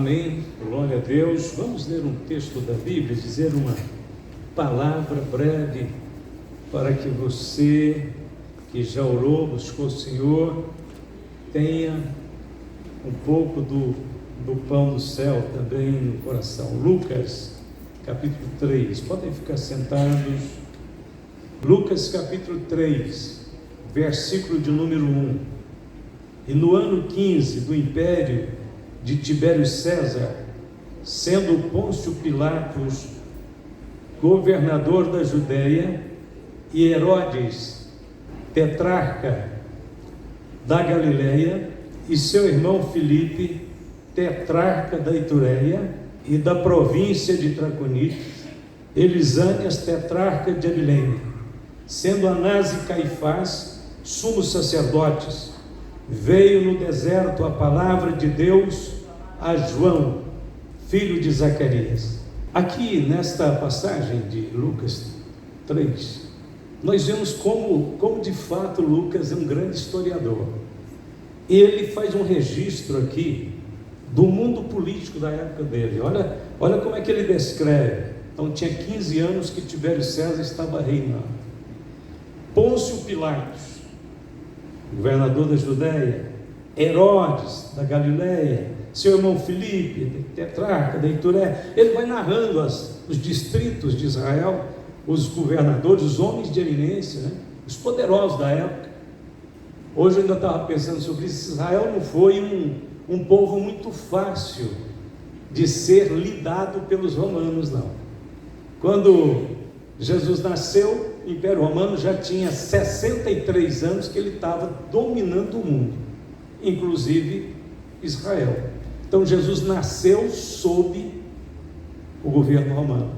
Amém, glória a Deus. Vamos ler um texto da Bíblia, dizer uma palavra breve para que você que já orou, buscou o Senhor, tenha um pouco do pão do céu também no coração. Lucas capítulo 3, podem ficar sentados. Lucas capítulo 3, versículo de número 1. E no ano 15 do império de Tibério César, sendo Pôncio Pilatos governador da Judéia e Herodes tetrarca da Galileia e seu irmão Filipe tetrarca da Itureia e da província de Traconites, Elisânias tetrarca de Abilene, sendo Anás e Caifás sumos sacerdotes, veio no deserto a palavra de Deus a João, filho de Zacarias. Aqui nesta passagem de Lucas 3, nós vemos como de fato Lucas é um grande historiador. Ele faz um registro aqui do mundo político da época dele. Olha como é que ele descreve. Então tinha 15 anos que Tibério César estava reinando. Pôncio Pilatos, governador da Judéia, Herodes da Galileia, seu irmão Filipe, tetrarca da Itureia. Ele vai narrando os distritos de Israel, os governadores, os homens de eminência, né? Os poderosos da época. Hoje eu ainda estava pensando sobre isso. Israel não foi um povo muito fácil de ser lidado pelos romanos, não. Quando Jesus nasceu, o Império Romano já tinha 63 anos que ele estava dominando o mundo, inclusive Israel. Então Jesus nasceu sob o governo romano,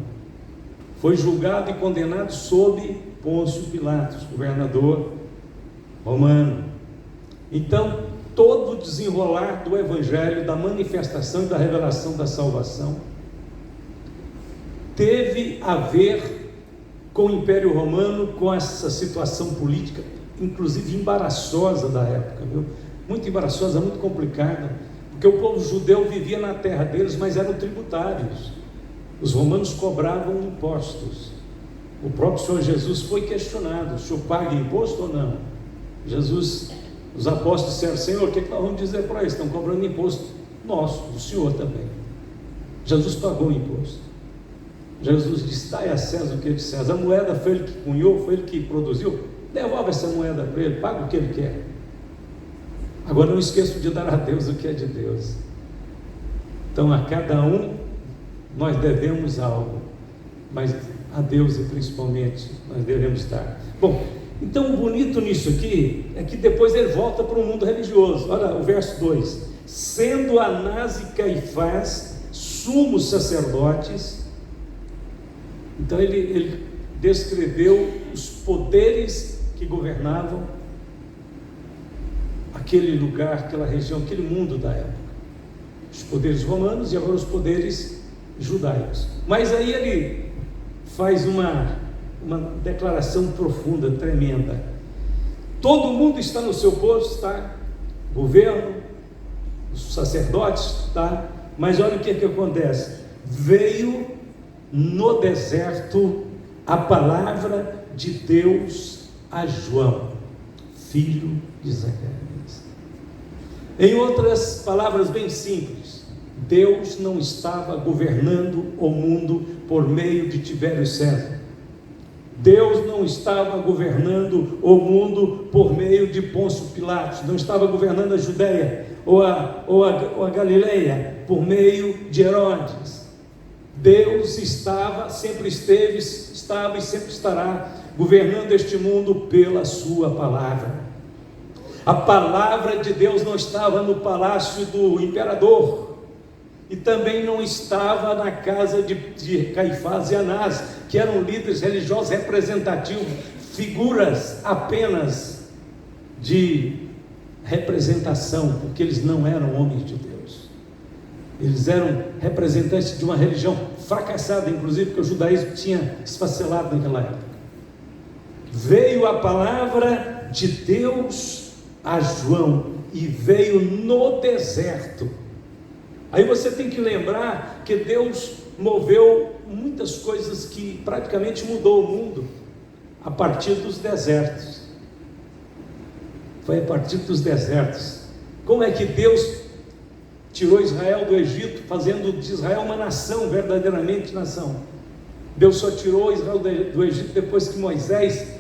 foi julgado e condenado sob Pôncio Pilatos, governador romano. Então todo o desenrolar do evangelho, da manifestação e da revelação da salvação teve a ver com o Império Romano, com essa situação política, inclusive embaraçosa da época, viu? Muito embaraçosa, muito complicada, porque o povo judeu vivia na terra deles, mas eram tributários. Os romanos cobravam impostos. O próprio Senhor Jesus foi questionado: o senhor paga imposto ou não? Jesus, os apóstolos disseram: Senhor, o que nós vamos dizer para eles? Estão cobrando imposto nosso, do Senhor também. Jesus pagou o imposto. Jesus disse: dai a César o que é de César. A moeda foi ele que cunhou, foi ele que produziu. Devolve essa moeda para ele, paga o que ele quer. Agora não esqueça de dar a Deus o que é de Deus. Então a cada um nós devemos algo, mas a Deus principalmente nós devemos dar. Bom, então o bonito nisso aqui é que depois ele volta para o mundo religioso. Olha o verso 2: sendo Anás e Caifás sumos sacerdotes. Então ele descreveu os poderes que governavam aquele lugar, aquela região, aquele mundo da época. Os poderes romanos e agora os poderes judaicos. Mas aí ele faz uma declaração profunda, tremenda. Todo mundo está no seu posto, está? Governo, os sacerdotes, está? Mas olha o que acontece. Veio no deserto a palavra de Deus a João, filho de Zacarias. Em outras palavras bem simples, Deus não estava governando o mundo por meio de Tibério César. Deus não estava governando o mundo por meio de Pôncio Pilatos. Não estava governando a Judéia ou a Galileia por meio de Herodes. Deus estava, sempre esteve, estava e sempre estará governando este mundo pela sua palavra. A palavra de Deus não estava no palácio do imperador e também não estava na casa de Caifás e Anás, que eram líderes religiosos representativos, figuras apenas de representação, porque eles não eram homens de Deus. Eles eram representantes de uma religião fracassada, inclusive porque o judaísmo tinha esfacelado naquela época. Veio a palavra de Deus a João e veio no deserto Aí você tem que lembrar que Deus moveu muitas coisas que praticamente mudou o mundo a partir dos desertos. Foi a partir dos desertos. Como é que Deus tirou Israel do Egito, fazendo de Israel uma nação, verdadeiramente nação? Deus só tirou Israel do Egito depois que Moisés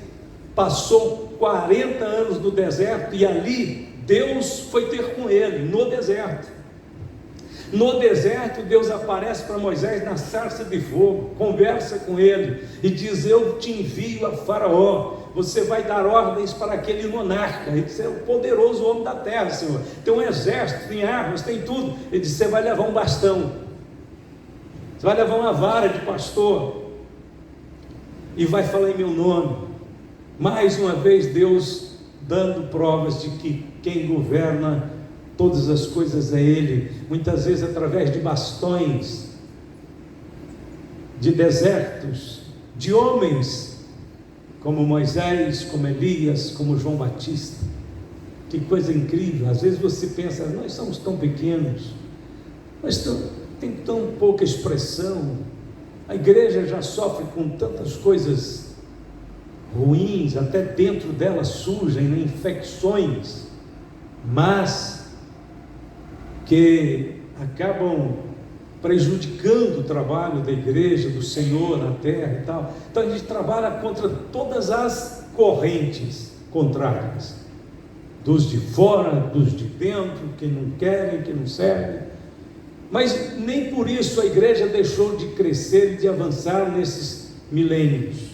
passou 40 anos no deserto, e ali Deus foi ter com ele, no deserto. No deserto, Deus aparece para Moisés na sarça de fogo, conversa com ele e diz: eu te envio a Faraó, você vai dar ordens para aquele monarca. Ele disse: é o poderoso homem da terra, Senhor, tem um exército, tem armas, tem tudo. Ele disse: você vai levar um bastão, você vai levar uma vara de pastor e vai falar em meu nome. Mais uma vez Deus dando provas de que quem governa todas as coisas é Ele, muitas vezes através de bastões, de desertos, de homens como Moisés, como Elias, como João Batista. Que coisa incrível! Às vezes você pensa: nós somos tão pequenos, nós tem tão pouca expressão, a igreja já sofre com tantas coisas ruins, até dentro dela surgem, né, infecções, mas que acabam prejudicando o trabalho da igreja, do Senhor na terra e tal. Então a gente trabalha contra todas as correntes contrárias, dos de fora, dos de dentro, que não querem, que não servem. Mas nem por isso a igreja deixou de crescer e de avançar nesses milênios.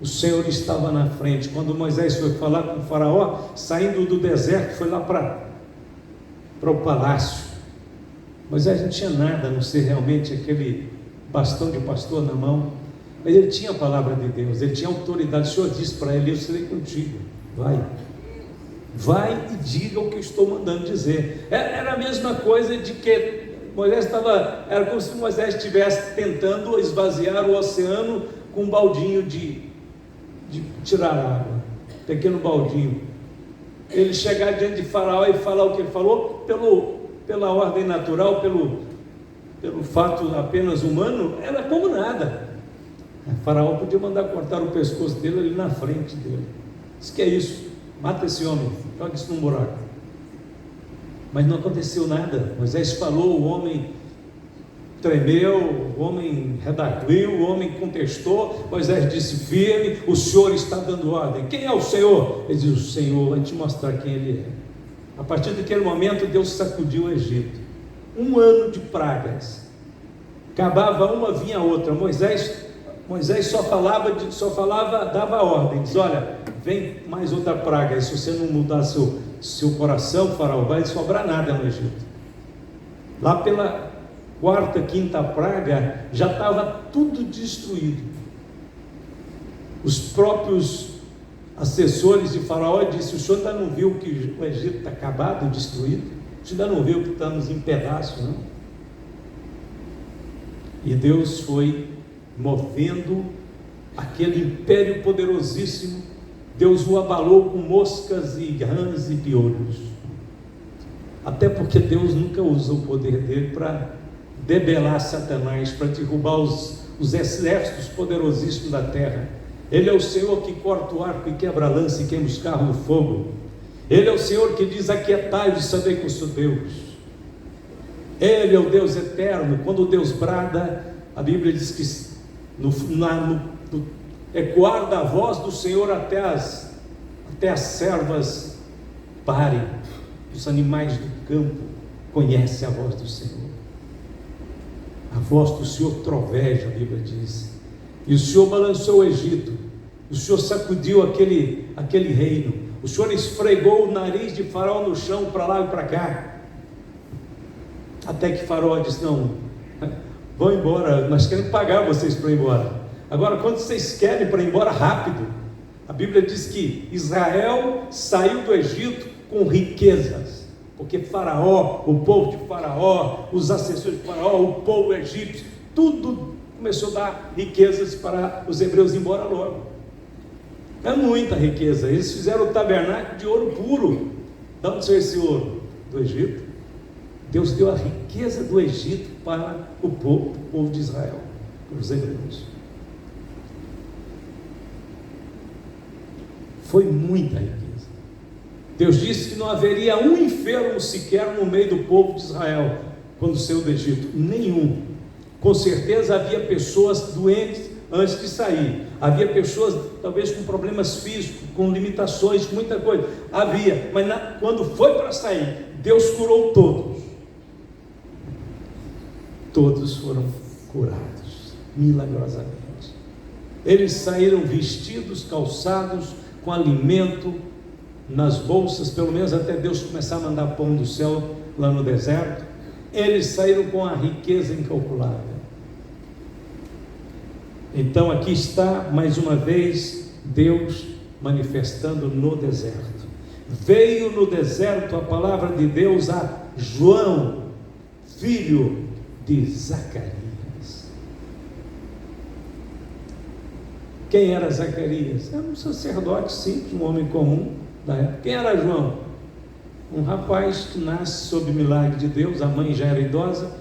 O Senhor estava na frente. Quando Moisés foi falar com o Faraó, saindo do deserto, foi lá para o palácio. Moisés não tinha nada a não ser realmente aquele bastão de pastor na mão, mas ele tinha a palavra de Deus, ele tinha autoridade. O Senhor disse para ele: eu serei contigo, vai e diga o que eu estou mandando dizer. Era a mesma coisa de que Moisés estava, era como se Moisés estivesse tentando esvaziar o oceano com um baldinho de tirar água, pequeno baldinho. Ele chegar diante de Faraó e falar o que ele falou, pela ordem natural, pelo fato apenas humano, era como nada. Faraó podia mandar cortar o pescoço dele ali na frente dele. Diz: que é isso? Mata esse homem, joga isso num buraco. Mas não aconteceu nada. Moisés falou, o homem tremeu, o homem redarguiu, o homem contestou. Moisés disse: firme, o Senhor está dando ordem. Quem é o Senhor? Ele diz: o Senhor vai te mostrar quem Ele é. A partir daquele momento, Deus sacudiu o Egito. 1 ano de pragas, acabava uma, vinha outra. Moisés só falava, dava ordem, diz: olha, vem mais outra praga, e se você não mudar seu coração, Faraó, vai sobrar nada no Egito. Lá pela 4ª, 5ª praga, já estava tudo destruído. Os próprios assessores de Faraó disseram: o senhor ainda não viu que o Egito está acabado, destruído? O senhor ainda não viu que estamos em pedaços, não? E Deus foi movendo aquele império poderosíssimo. Deus o abalou com moscas e rãs e piolhos. Até porque Deus nunca usa o poder dele para debelar Satanás, para derrubar os exércitos poderosíssimos da terra. Ele é o Senhor que corta o arco e quebra a lança e queima os carros no fogo. Ele é o Senhor que diz: aquietai-vos e sabei que eu sou Deus. Ele é o Deus eterno. Quando Deus brada, a Bíblia diz que ecoar da voz do Senhor até as servas parem. Os animais do campo conhecem a voz do Senhor. A voz do Senhor troveja, a Bíblia diz. E o Senhor balançou o Egito, o Senhor sacudiu aquele reino, o Senhor esfregou o nariz de Faraó no chão, para lá e para cá, até que Faraó disse: não, vão embora, nós queremos pagar vocês para ir embora. Agora, quando vocês querem para ir embora, rápido. A Bíblia diz que Israel saiu do Egito com riquezas, porque Faraó, o povo de Faraó, os assessores de Faraó, o povo egípcio, tudo começou a dar riquezas para os hebreus ir embora logo. É muita riqueza. Eles fizeram o tabernáculo de ouro puro. De onde saiu esse ouro? Do Egito. Deus deu a riqueza do Egito para o povo de Israel, para os hebreus. Foi muita riqueza. Deus disse que não haveria um enfermo sequer no meio do povo de Israel quando saiu do Egito, nenhum. Com certeza havia pessoas doentes antes de sair, havia pessoas talvez com problemas físicos, com limitações, muita coisa, havia, mas quando foi para sair, Deus curou todos. Todos foram curados, milagrosamente. Eles saíram vestidos, calçados, com alimento nas bolsas, pelo menos até Deus começar a mandar pão do céu lá no deserto. Eles saíram com a riqueza incalculável. Então aqui está mais uma vez Deus manifestando no deserto. Veio no deserto a palavra de Deus a João, filho de Zacarias. Quem era Zacarias? Era um sacerdote simples, um homem comum da época. Quem era João? Um rapaz que nasce sob milagre de Deus. A mãe já era idosa,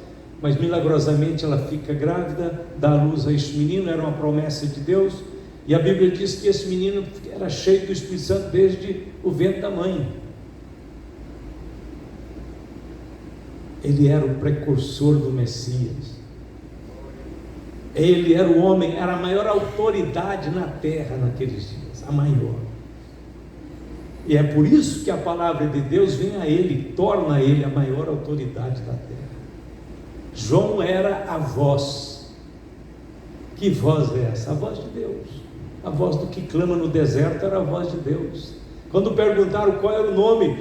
mas milagrosamente ela fica grávida, dá à luz a este menino. Era uma promessa de Deus, e a Bíblia diz que esse menino era cheio do Espírito Santo desde o ventre da mãe. Ele era o precursor do Messias. Ele era o homem, era a maior autoridade na terra naqueles dias, a maior. E é por isso que a palavra de Deus vem a ele, torna ele a maior autoridade da terra. João era a voz. Que voz é essa? A voz de Deus. A voz do que clama no deserto era a voz de Deus. Quando perguntaram qual era o nome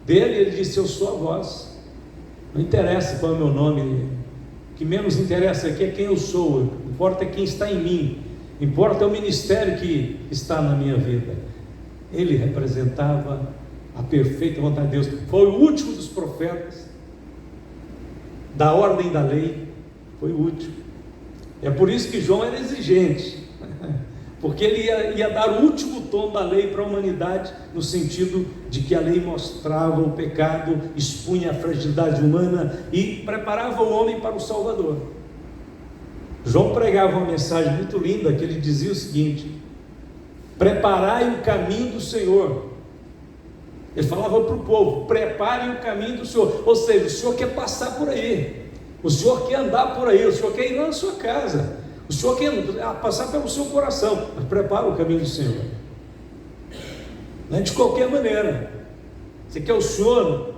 dele, ele disse: eu sou a voz. Não interessa qual é o meu nome, o que menos interessa aqui é quem eu sou, importa é quem está em mim, importa é o ministério que está na minha vida. Ele representava a perfeita vontade de Deus, foi o último dos profetas, da ordem da lei, foi o último. É por isso que João era exigente, porque ele ia dar o último tom da lei para a humanidade, no sentido de que a lei mostrava o pecado, expunha a fragilidade humana e preparava o homem para o Salvador. João pregava uma mensagem muito linda, que ele dizia o seguinte: preparai o caminho do Senhor. Ele falava para o povo: preparem o caminho do Senhor. Ou seja, o Senhor quer passar por aí, o Senhor quer andar por aí, o Senhor quer ir lá na sua casa, o Senhor quer passar pelo seu coração, mas prepara o caminho do Senhor. Não é de qualquer maneira. Você quer o Senhor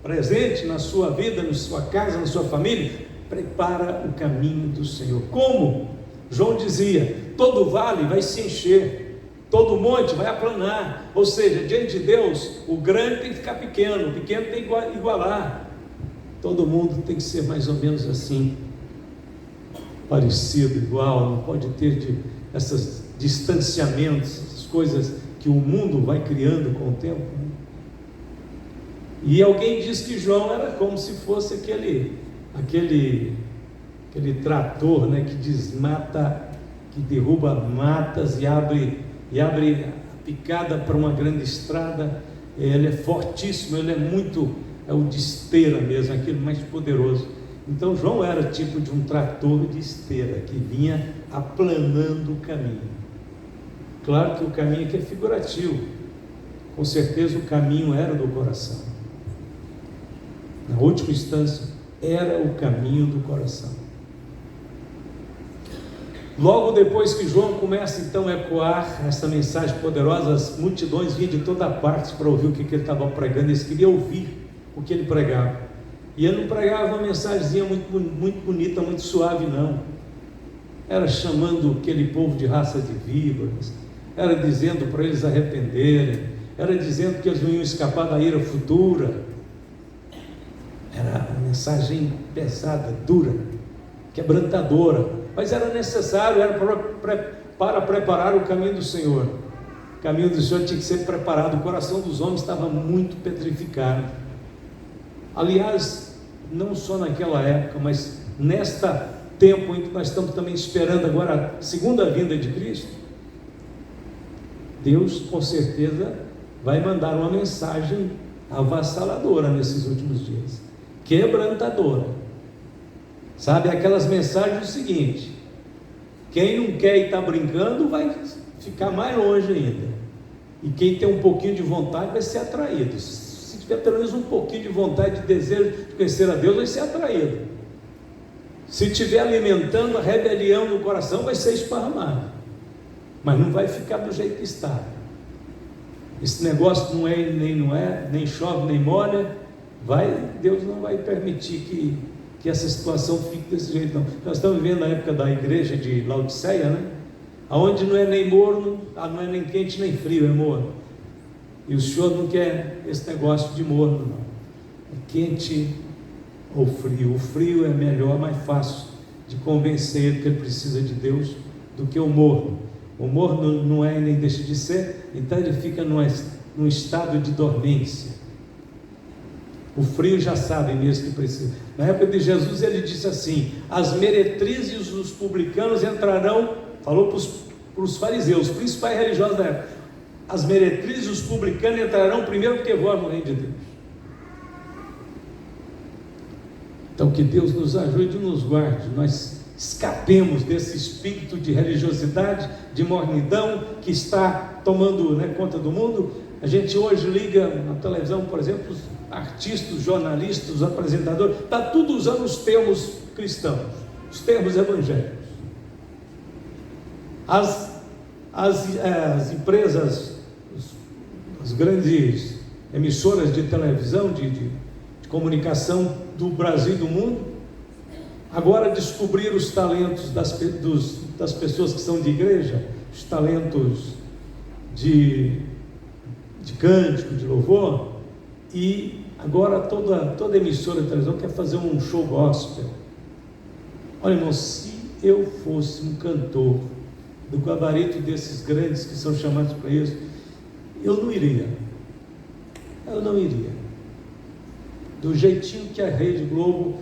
presente na sua vida, na sua casa, na sua família? Prepara o caminho do Senhor. Como? João dizia: todo vale vai se encher, todo monte vai aplanar. Ou seja, diante de Deus, o grande tem que ficar pequeno, o pequeno tem que igualar. Todo mundo tem que ser mais ou menos assim, parecido, igual. Não pode ter esses distanciamentos, essas coisas que o mundo vai criando com o tempo, né? E alguém diz que João era como se fosse aquele trator, né, que desmata, que derruba matas e abre a picada para uma grande estrada. Ele é fortíssimo, ele é o de esteira mesmo, aquele mais poderoso. Então João era tipo de um trator de esteira, que vinha aplanando o caminho. Claro que o caminho aqui é figurativo, com certeza o caminho era do coração. Na última instância, era o caminho do coração. Logo depois que João começa então a ecoar essa mensagem poderosa, as multidões vinham de toda parte para ouvir o que ele estava pregando. Eles queriam ouvir o que ele pregava, e ele não pregava uma mensagenzinha muito bonita, muito suave, não. Era chamando aquele povo de raça de víboras, era dizendo para eles arrependerem, era dizendo que eles não iam escapar da ira futura. Era uma mensagem pesada, dura, quebrantadora, mas era necessário, era para preparar o caminho do Senhor. O caminho do Senhor tinha que ser preparado. O coração dos homens estava muito petrificado. Aliás, não só naquela época, mas nesta tempo em que nós estamos também esperando agora a segunda vinda de Cristo, Deus com certeza vai mandar uma mensagem avassaladora nesses últimos dias. quebrantadora. Sabe, aquelas mensagens do seguinte: quem não quer e está brincando vai ficar mais longe ainda, e quem tem um pouquinho de vontade vai ser atraído. Se tiver pelo menos um pouquinho de vontade, de desejo de conhecer a Deus, vai ser atraído. Se estiver alimentando a rebelião no coração, vai ser esparramado, mas não vai ficar do jeito que está. Esse negócio não é, nem chove nem molha, Deus não vai permitir que essa situação fique desse jeito, não. Nós estamos vivendo na época da igreja de Laodiceia, né? Onde não é nem morno, não é nem quente nem frio, é morno. E o Senhor não quer esse negócio de morno, não. É quente ou frio. O frio é melhor, mais fácil de convencer ele que ele precisa de Deus do que o morno. O morno não é e nem deixa de ser, então ele fica num estado de dormência. O frio já sabe mesmo que precisa. Na época de Jesus ele disse assim: as meretrizes dos publicanos entrarão, falou para os fariseus, os principais religiosos da época, as meretrizes dos publicanos entrarão primeiro porque vós no reino de Deus. Então que Deus nos ajude e nos guarde, nós escapemos desse espírito de religiosidade, de mornidão que está tomando conta do mundo. A gente hoje liga na televisão, por exemplo, os artistas, jornalistas, os apresentadores, está tudo usando os termos cristãos, os termos evangélicos. As empresas, as grandes emissoras de televisão, de comunicação do Brasil e do mundo, agora descobriram os talentos das pessoas que são de igreja, os talentos de cântico, de louvor, e agora toda emissora de televisão quer fazer um show gospel. Olha, irmão, se eu fosse um cantor do gabarito desses grandes que são chamados para isso, eu não iria. Do jeitinho que a Rede Globo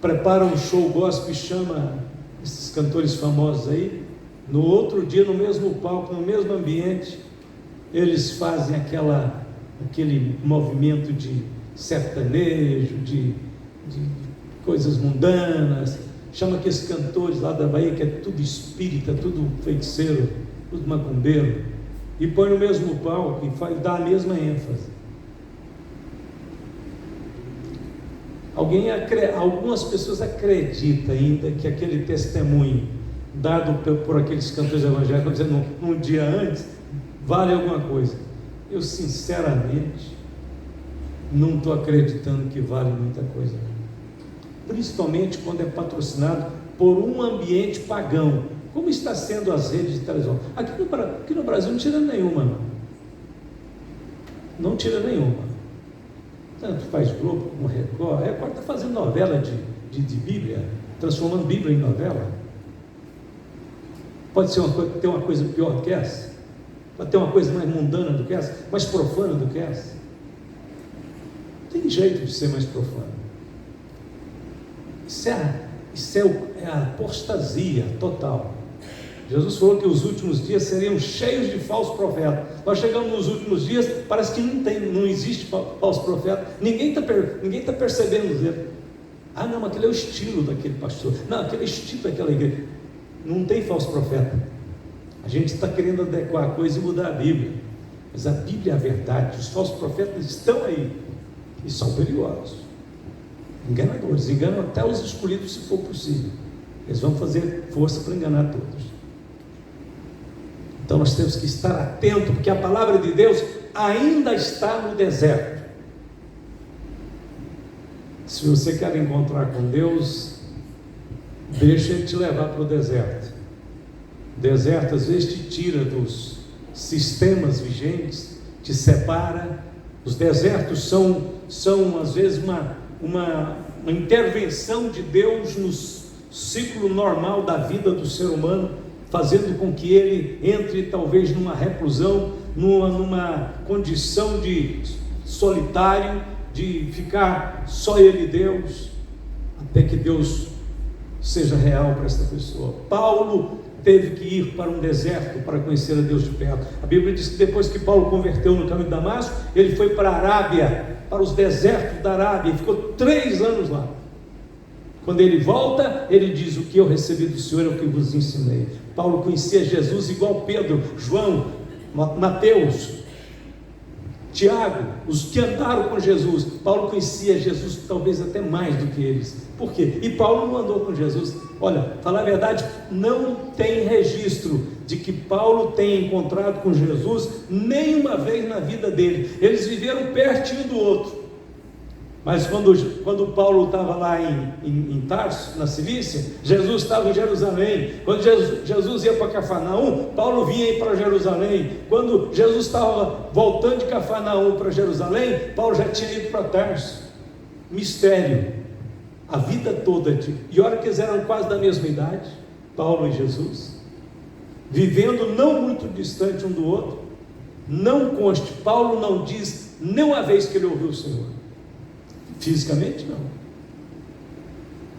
prepara um show gospel e chama esses cantores famosos aí, no outro dia, no mesmo palco, no mesmo ambiente, eles fazem aquele movimento de sertanejo, de coisas mundanas, chama aqueles cantores lá da Bahia, que é tudo espírita, tudo feiticeiro, tudo macumbeiro, e põe no mesmo palco e dá a mesma ênfase. Algumas pessoas acreditam ainda que aquele testemunho dado por aqueles cantores evangélicos, dizendo um dia antes, vale alguma coisa. Eu sinceramente não estou acreditando que vale muita coisa, principalmente quando é patrocinado por um ambiente pagão, como está sendo as redes de televisão. Aqui no Brasil não tira nenhuma, não tira nenhuma. Tanto faz Globo como Record. A Record está fazendo novela de Bíblia, transformando Bíblia em novela. Pode ser ter uma coisa pior do que essa? Pode ter uma coisa mais mundana do que essa? Mais profana do que essa? Tem jeito de ser mais profano. Isso é a apostasia total. Jesus falou que os últimos dias seriam cheios de falsos profetas. Nós chegamos nos últimos dias, parece que não existe falso profeta. Ninguém está percebendo ele. Não, mas aquele é o estilo daquele pastor. Não, aquele é o estilo daquela igreja. Não tem falso profeta. A gente está querendo adequar a coisa e mudar a Bíblia. Mas a Bíblia é a verdade. Os falsos profetas estão aí e são perigosos, enganadores, enganam até os escolhidos, se for possível. Eles vão fazer força para enganar todos. Então nós temos que estar atentos, porque a palavra de Deus ainda está no deserto. Se você quer encontrar com Deus, deixa Ele te levar para o deserto. O deserto às vezes te tira dos sistemas vigentes, te separa. Os desertos são às vezes uma intervenção de Deus no ciclo normal da vida do ser humano, fazendo com que ele entre talvez numa reclusão, numa condição de solitário, de ficar só ele e Deus, até que Deus seja real para esta pessoa. Paulo teve que ir para um deserto para conhecer a Deus de perto. A Bíblia diz que depois que Paulo converteu no caminho de Damasco, ele foi para a Arábia, para os desertos da Arábia e ficou 3 anos lá. Quando ele volta, ele diz: o que eu recebi do Senhor é o que vos ensinei. Paulo conhecia Jesus igual Pedro, João, Mateus, Tiago, os que andaram com Jesus. Paulo conhecia Jesus talvez até mais do que eles. Por quê? E Paulo não andou com Jesus. Olha, falar a verdade, não tem registro de que Paulo tenha encontrado com Jesus nenhuma vez na vida dele. Eles viveram pertinho do outro. Mas quando Paulo estava lá em Tarso, na Cilícia, Jesus estava em Jerusalém. Quando Jesus ia para Cafarnaum, Paulo vinha ir para Jerusalém. Quando Jesus estava voltando de Cafarnaum para Jerusalém, Paulo já tinha ido para Tarso. Mistério. A vida toda. E olha que eles eram quase da mesma idade, Paulo e Jesus, vivendo não muito distante um do outro. Não conste, Paulo não diz nem uma vez que ele ouviu o Senhor. Fisicamente não.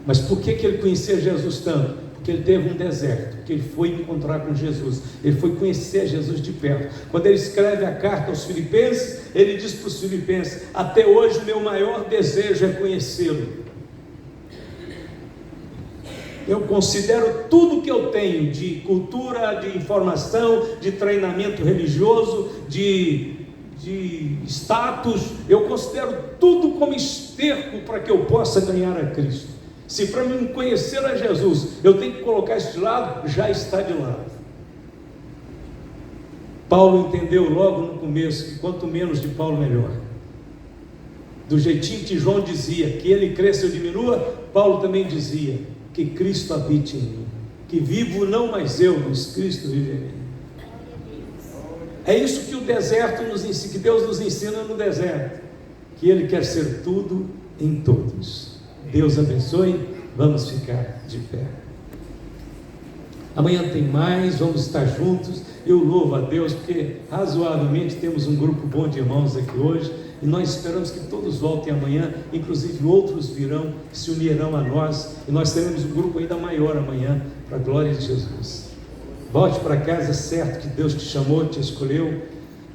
Mas por que ele conhecia Jesus tanto? Porque ele teve um deserto, porque ele foi encontrar com Jesus, ele foi conhecer Jesus de perto. Quando ele escreve a carta aos Filipenses, ele diz para os Filipenses: até hoje o meu maior desejo é conhecê-lo. Eu considero tudo que eu tenho de cultura, de informação, de treinamento religioso, de status, eu considero tudo como esterco para que eu possa ganhar a Cristo. Se para mim conhecer a Jesus eu tenho que colocar isso de lado, já está de lado. Paulo entendeu logo no começo que quanto menos de Paulo melhor. Do jeitinho que João dizia que ele cresça ou diminua, Paulo também dizia que Cristo habite em mim, que vivo não mais eu, mas Cristo vive em mim. É isso que o deserto nos ensina, que Deus nos ensina no deserto, que Ele quer ser tudo em todos. Deus abençoe, vamos ficar de pé. Amanhã tem mais, vamos estar juntos. Eu louvo a Deus, porque razoavelmente temos um grupo bom de irmãos aqui hoje, e nós esperamos que todos voltem amanhã, inclusive outros virão, se unirão a nós, e nós teremos um grupo ainda maior amanhã, para a glória de Jesus. Volte para casa, certo que Deus te chamou, te escolheu,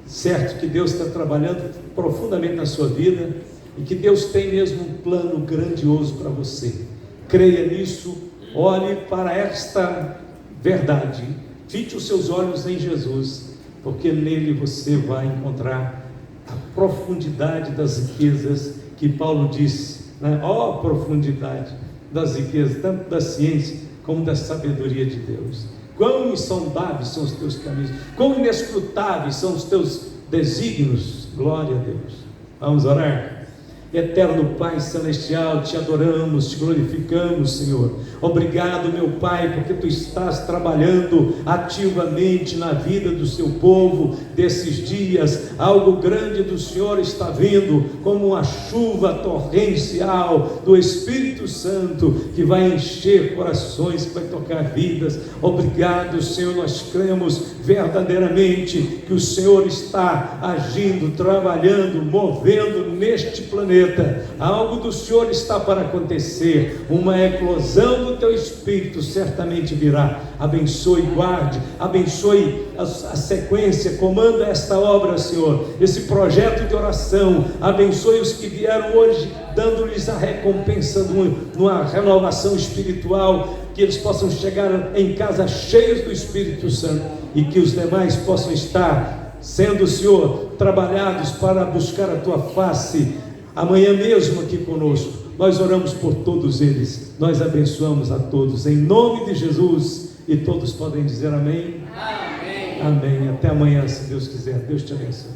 certo que Deus está trabalhando profundamente na sua vida, e que Deus tem mesmo um plano grandioso para você. Creia nisso, olhe para esta verdade, fite os seus olhos em Jesus, porque nele você vai encontrar a profundidade das riquezas que Paulo disse, né? Ó, profundidade das riquezas, tanto da ciência como da sabedoria de Deus. Quão insondáveis são os teus caminhos, quão inescrutáveis são os teus desígnios. Glória a Deus. Vamos orar. Eterno Pai Celestial, te adoramos, te glorificamos, Senhor. Obrigado, meu Pai, porque Tu estás trabalhando ativamente na vida do Seu povo desses dias. Algo grande do Senhor está vindo, como uma chuva torrencial do Espírito Santo, que vai encher corações, que vai tocar vidas. Obrigado, Senhor, nós cremos verdadeiramente que o Senhor está agindo, trabalhando, movendo neste planeta. Algo do Senhor está para acontecer, uma eclosão do Teu Espírito certamente virá. Abençoe, guarde, abençoe a sequência, comanda esta obra, Senhor, esse projeto de oração. Abençoe os que vieram hoje, dando-lhes a recompensa numa renovação espiritual, que eles possam chegar em casa cheios do Espírito Santo, e que os demais possam estar sendo, Senhor, trabalhados para buscar a Tua face. Amanhã mesmo aqui conosco, nós oramos por todos eles, nós abençoamos a todos, em nome de Jesus, e todos podem dizer amém? Amém. Amém. Até amanhã, se Deus quiser. Deus te abençoe.